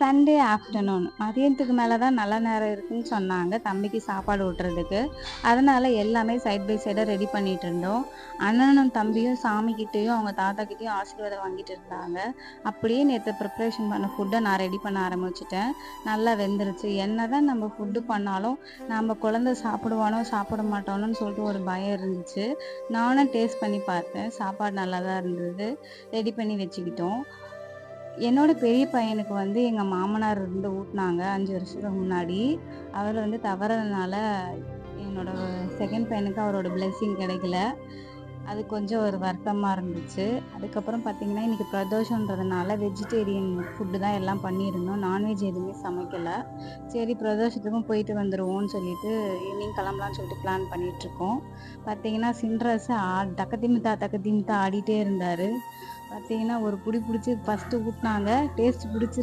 Sunday afternoon மதியத்துக்கு மேலே தான் நல்ல நேரம் இருக்குன்னு சொன்னாங்க தம்பிக்கு சாப்பாடு ஊட்டுறதுக்கு. அதனால எல்லாமே சைட் பை சைடாக ரெடி பண்ணிட்டு இருந்தோம். அண்ணனும் தம்பியும் சாமிக்கிட்டேயும் அவங்க தாத்தா கிட்டேயும் ஆசீர்வாதம் வாங்கிட்டு இருந்தாங்க. அப்படியே நேற்று ப்ரிப்ரேஷன் பண்ண ஃபுட்டை நான் ரெடி பண்ண ஆரம்பிச்சிட்டேன். நல்லா வெந்துருச்சு. என்னதான் நம்ம ஃபுட்டு பண்ணாலும் நம்ம குழந்தை சாப்பிடுவானோ சாப்பிட மாட்டானோன்னு சொல்லிட்டு ஒரு பயம் இருந்துச்சு. நானும் டேஸ்ட் பண்ணி பார்த்தேன். சாப்பாடு நல்லா தான் இருந்தது. ரெடி பண்ணி வச்சுக்கிட்டோம். என்னோட பெரிய பையனுக்கு வந்து எங்க மாமனார் இருந்து ஊட்டுனாங்க 5 வருஷத்துக்கு முன்னாடி. அவர் வந்து தவறுதனால என்னோட செகண்ட் பையனுக்கு அவரோட பிளெஸ்ஸிங் கிடைக்கல. அது கொஞ்சம் ஒரு வருத்தமா இருந்துச்சு. அதுக்கப்புறம் பார்த்தீங்கன்னா, இன்னைக்கு பிரதோஷன்றதுனால வெஜிடேரியன் ஃபுட்டு தான் எல்லாம் பண்ணியிருந்தோம். நான்வெஜ் எதுவுமே சமைக்கல. சரி பிரதோஷத்துக்கும் போயிட்டு வந்துருவோம்னு சொல்லிட்டு ஈவினிங் கிளம்பலான்னு சொல்லிட்டு பிளான் பண்ணிட்டுருக்கோம். பார்த்தீங்கன்னா, சின்ராசு தக்கத்திமித்தா தக்கத்திமித்தா ஆடிட்டே இருந்தாரு. பார்த்தீங்கன்னா, ஒரு புடி புடிச்சு ஃபர்ஸ்ட்டு ஊட்டுனாங்க. டேஸ்ட் புடிச்சு